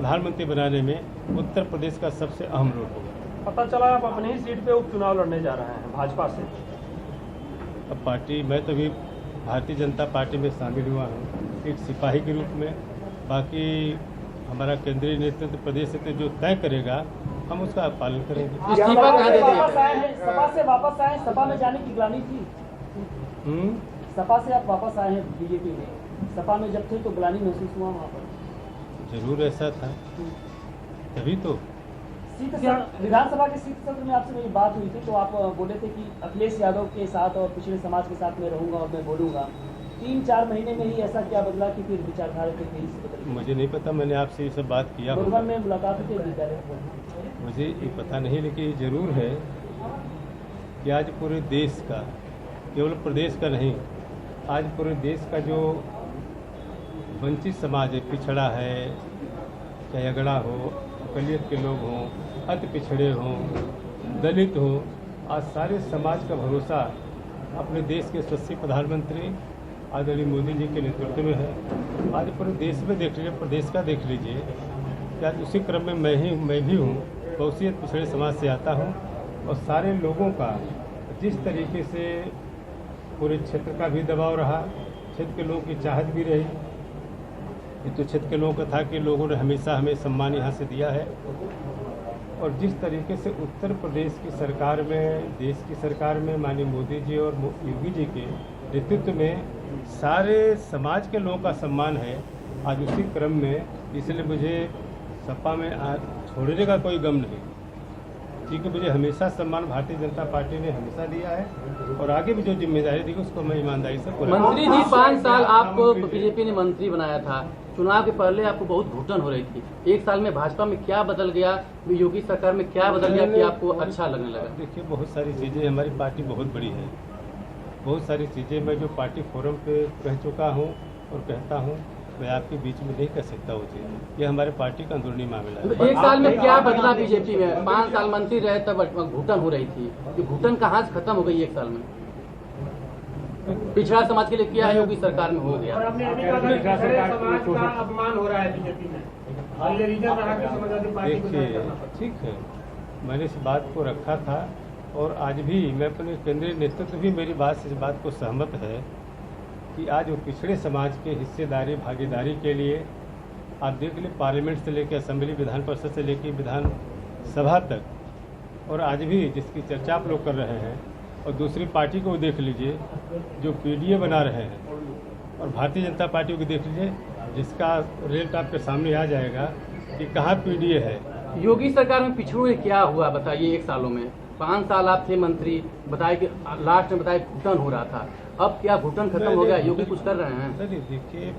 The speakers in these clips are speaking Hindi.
प्रधानमंत्री बनाने में उत्तर प्रदेश का सबसे अहम रोल होगा। पता चला आप अपनी ही सीट पे उपचुनाव लड़ने जा रहे हैं भाजपा से। अब पार्टी, मैं तो अभी भारतीय जनता पार्टी में शामिल हुआ हूँ एक सिपाही के रूप में। बाकी हमारा केंद्रीय नेतृत्व प्रदेश से जो तय करेगा हम उसका पालन करेंगे। इस्तीफा कहाँ दे दिया? सपा से वापस आए, सपा में जाने की ग्लानि थी। सपा से आप वापस आए हैं बीजेपी में, सपा में जब थे तो ग्लानि महसूस हुआ वहाँ पर? जरूर ऐसा था, तभी तो विधानसभा के शीत सत्र में आपसे मेरी बात हुई थी तो आप बोले थे कि अखिलेश यादव के साथ और पिछड़े समाज के साथ मैं रहूंगा और मैं बोलूंगा। 3-4 महीने में ही ऐसा क्या बदला कि फिर विचारधारा पे तेजी से बदली? मुझे नहीं पता, मैंने आपसे ये सब बात किया गुरुवार में मुलाकात हुई थी, मुझे ये पता नहीं, लेकिन ये जरूर है कि आज पूरे देश का, केवल प्रदेश का नहीं, आज पूरे देश का जो वंचित समाज है, पिछड़ा है, चाहे अगड़ा हो, अकलियत के लोग हों, अति पिछड़े हों, दलित हों, आज सारे समाज का भरोसा अपने देश के यशस्वी प्रधानमंत्री आदरणीय मोदी जी के नेतृत्व में है। आज पूरे देश में देख लीजिए, प्रदेश का देख लीजिए कि आज उसी क्रम में मैं भी हूँ, बहुसियत पिछड़े समाज से आता हूँ और सारे लोगों का जिस तरीके से पूरे क्षेत्र का भी दबाव रहा, क्षेत्र के लोगों की चाहत भी रही। ये तो क्षेत्र के लोगों का था कि लोगों ने हमेशा हमें सम्मान यहाँ से दिया है और जिस तरीके से उत्तर प्रदेश की सरकार में, देश की सरकार में माननीय मोदी जी और योगी जी के नेतृत्व में सारे समाज के लोगों का सम्मान है, आज उसी क्रम में, इसलिए मुझे सपा में छोड़ने का कोई गम नहीं, क्योंकि मुझे हमेशा सम्मान भारतीय जनता पार्टी ने हमेशा दिया है और आगे भी जो जिम्मेदारी दी उसको मैं ईमानदारी से पूरा। मंत्री जी 5 साल आपको बीजेपी ने मंत्री बनाया था, चुनाव के पहले आपको बहुत घुटन हो रही थी, 1 साल में भाजपा में क्या बदल गया, योगी सरकार में क्या बदल गया कि आपको अच्छा लगने लगा? देखिए, बहुत सारी चीज़ें, हमारी पार्टी बहुत बड़ी है, बहुत सारी चीज़ें मैं जो पार्टी फोरम पे कह चुका हूँ और कहता हूँ, मैं आपके बीच में नहीं कह सकता वो चीज़। ये हमारे पार्टी का अंदरूनी मामला है। 1 साल में क्या बदला बीजेपी में? 5 साल मंत्री रहे तब घुटन हो रही थी, ये घुटन कहाँ से खत्म हो गई 1 साल में? पिछड़ा समाज के लिए किया है, योगी सरकार में हो गया। अपमान हो रहा है बीजेपी में। देखिए, ठीक है, मैंने इस बात को रखा था और आज भी मैं अपने केंद्रीय नेतृत्व भी मेरी बात से इस बात को सहमत है कि आज वो पिछड़े समाज के हिस्सेदारी, भागीदारी के लिए आप देख लें, पार्लियामेंट से लेकर असेंबली, विधान परिषद से लेकर विधानसभा तक, और आज भी जिसकी चर्चा आप लोग कर रहे हैं, और दूसरी पार्टी को देख लीजिए जो पीडीए बना रहे हैं, और भारतीय जनता पार्टी को देख लीजिए जिसका रेट आपके सामने आ जाएगा कि कहाँ पीडीए है। योगी सरकार में पिछड़ों में क्या हुआ बताइए 1 सालों में? 5 साल आप थे मंत्री, बताए कि लास्ट में बताए घुटन हो रहा था, अब क्या घुटन खत्म हो गया? योगी कुछ कर रहे हैं? नहीं, देखिए,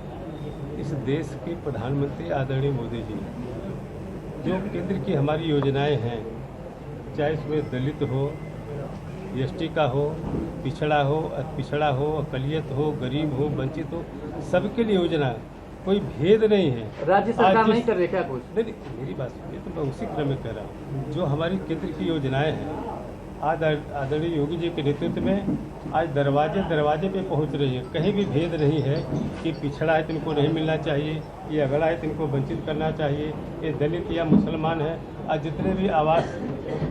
इस देश के प्रधानमंत्री आदरणीय मोदी जी, जो केंद्र की हमारी योजनाएं हैं, चाहे इसमें दलित हो, एसटी का हो, पिछड़ा हो, पिछड़ा हो, अकलियत हो, गरीब हो, वंचित हो, सबके लिए योजना, कोई भेद नहीं है। राज्य सरकार नहीं कर रही क्या कुछ? नहीं, मेरी बात सुनिए, तो मैं उसी क्रम में कह रहा हूँ, जो हमारी केंद्र की योजनाएं हैं आज आदरणीय योगी जी के नेतृत्व में आज दरवाजे पे पहुंच रही है। कहीं भी भेद नहीं है कि पिछड़ा है तो इनको नहीं मिलना चाहिए, ये अगड़ा है तो इनको वंचित करना चाहिए, ये दलित या मुसलमान है। आज जितने भी आवास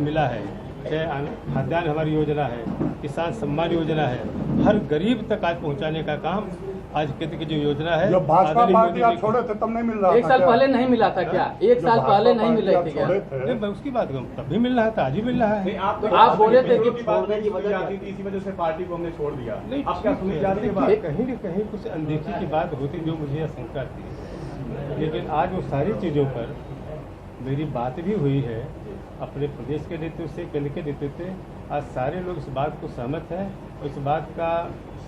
मिला है, चाहे खाद्यान्न हमारी योजना है, किसान सम्मान योजना है, हर गरीब तक आज पहुँचाने का काम आज केंद्र की जो योजना है। जब भाजपा पार्टी आप छोड़े थे तब नहीं मिल रहा था? 1 साल पहले नहीं मिला था क्या? 1 साल पहले नहीं मिल रही थी क्या? नहीं, मैं उसकी बात करूँ, तब भी मिल रहा था, आज भी मिल रहा है। आप बोले थे कि छोड़ने की वजह आती थी, इसी वजह से पार्टी को हमने छोड़ दिया। नहीं, आप क्या सुनी जाती है? कहीं न कहीं कुछ अनदेखी की बात होती जो मुझे आशंका थी, लेकिन आज वो सारी चीज़ों पर मेरी बात भी हुई है अपने प्रदेश के नेतृत्व से, केंद्र के नेतृत्व से। आज सारे लोग इस बात को सहमत हैं और इस बात का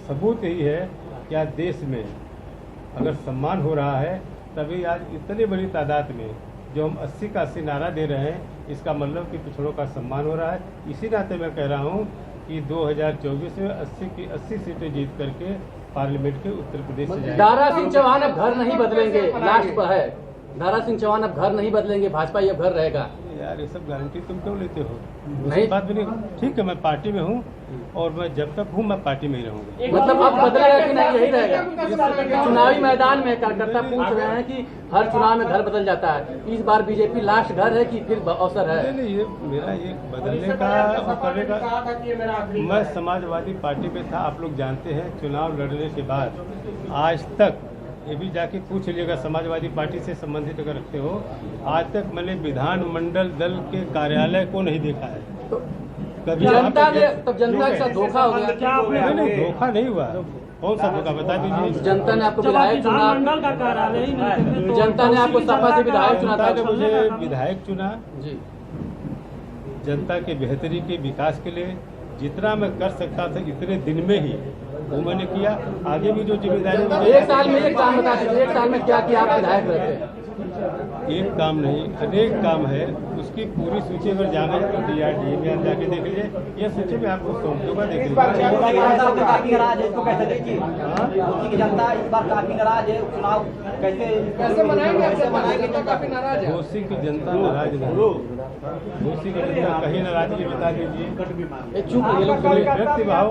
सबूत यही है कि आज देश में अगर सम्मान हो रहा है, तभी आज इतनी बड़ी तादाद में जो हम 80 का 80 नारा दे रहे हैं, इसका मतलब कि पिछड़ों का सम्मान हो रहा है। इसी नाते मैं कह रहा हूँ कि 2024 में 80 की 80 सीटें जीत करके पार्लियामेंट के उत्तर प्रदेश से जाएंगे। दारा सिंह चौहान अब घर नहीं बदलेंगे, लास्ट पर है। दारा सिंह चौहान अब घर नहीं बदलेंगे, भाजपा ये घर रहेगा। यार ये सब गारंटी तुम क्यों लेते हो? नहीं। उस बात भी नहीं। ठीक है, मैं पार्टी में हूँ और मैं जब तक हूँ मैं पार्टी में ही रहूँगा। मतलब अब बदलेगा कि नहीं, यही रहेगा? चुनावी मैदान में कार्यकर्ता पूछ रहे हैं कि हर चुनाव में घर बदल जाता है, इस बार बीजेपी लास्ट घर है कि फिर अवसर है? नहीं, ये मेरा ये बदलने का और करने का, मैं समाजवादी पार्टी में था। आप लोग जानते हैं, चुनाव लड़ने के बाद आज तक, ये भी जाके पूछ लीजिएगा समाजवादी पार्टी से संबंधित अगर रखते हो, आज तक मैंने विधानमंडल दल के कार्यालय को नहीं देखा है। कभी जनता ने, तब जनता के साथ धोखा हो गया? नहीं, धोखा नहीं हुआ। कौन सा धोखा बता दीजिए? जनता ने आपको विधायक चुना, का कार्यालय ही नहीं तो जनता ने आपको सपा से विधायक चुना था। जनता ने मुझे विधायक चुना। जी, जनता के बेहतरी के विकास के लिए जितना मैं कर सकता था इतने दिन में ही वो मैंने किया। आगे भी जो जिम्मेदारी, एक साल में एक काम बता दीजिए, एक साल में क्या किया आप विधायक रहते? एक काम नहीं, अनेक काम है। उसकी पूरी सूची अगर जाना है तो DRDA में आप जाके देख लीजिए। ये सूची में आपको सौंप दूंगा, देख लीजिए। काफी नाराज है, इसको कैसे देखिए? की जनता इस बार काफी नाराज है, चुनाव कैसे मनाएंगे? तो काफी नाराज है। घोसी की जनता नाराज नहीं, घोसी की जनता कहीं नाराजगी बता दीजिए। व्यक्ति भाव,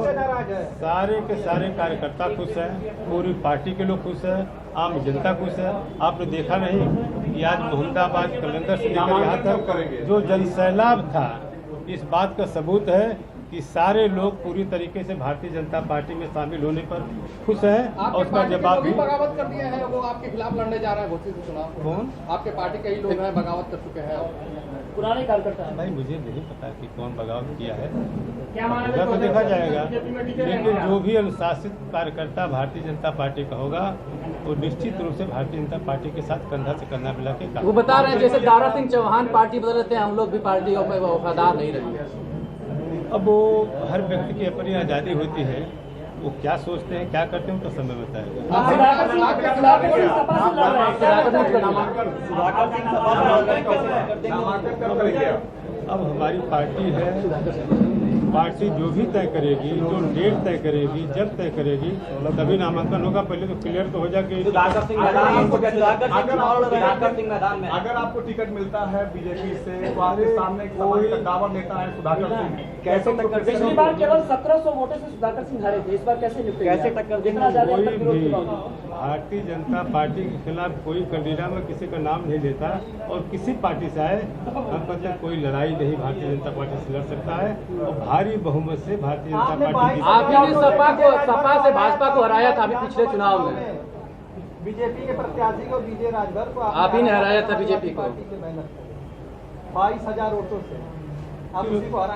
सारे के सारे कार्यकर्ता खुश हैं, पूरी पार्टी के लोग खुश हैं, आम जनता खुश है। आपने देखा नहीं कि आज मोहम्मदाबाद कलंदर से लेकर यहाँ तक जो जनसैलाब था, इस बात का सबूत है कि सारे लोग पूरी तरीके से भारतीय जनता पार्टी में शामिल होने पर खुश हैं। और उसका जवाब भी बगावत कर दिए हैं, वो आपके खिलाफ लड़ने जा रहे हैं घोसी से चुनाव। कौन? आपके पार्टी के ही लोग हैं, बगावत कर चुके हैं। पुराने कार्यकर्ता है। भाई मुझे नहीं पता कि कौन बगावत किया है, क्या माना होगा तो देखा जाएगा। लेकिन जो भी अनुशासित कार्यकर्ता भारतीय जनता पार्टी का होगा वो निश्चित रूप से भारतीय जनता पार्टी के साथ कंधा से कंधा मिला के काम। वो बता रहे हैं जैसे दारा सिंह चौहान पार्टी बदल रहे थे, हम लोग भी पार्टी को वफादार नहीं रहे। अब वो हर व्यक्ति की अपनी आज़ादी होती है, वो क्या सोचते हैं क्या करते हैं तो समय बताएगा। अब हमारी पार्टी है, पार्टी जो भी तय करेगी, जो डेट तय करेगी, जब तय करेगी तभी नामांकन होगा। पहले तो क्लियर तो हो जाए कि अगर आपको टिकट मिलता है बीजेपी से तो आपके सामने कोई दावा नेता है सुधाकर सिंह, कैसे टक्कर? पिछली बार केवल 1700 वोटों से सुधाकर सिंह हारे थे, इस बार कैसे निपटेंगे? कैसे टक्कर देखना ज्यादा? कोई भी भारतीय जनता पार्टी के खिलाफ कोई कैंडिडेट में किसी का नाम नहीं लेता, और किसी पार्टी से आए हम कहते हैं कोई लड़ाई नहीं, भारतीय जनता पार्टी से लड़ सकता है और भारी बहुमत से भारतीय जनता पार्टी। आप ही ने सपा से भाजपा को हराया था अभी पिछले चुनाव में, बीजेपी के प्रत्याशी को विजय राजभर को आप ही ने हराया था बीजेपी को 22,000 वोटों से। आप उसी को हरा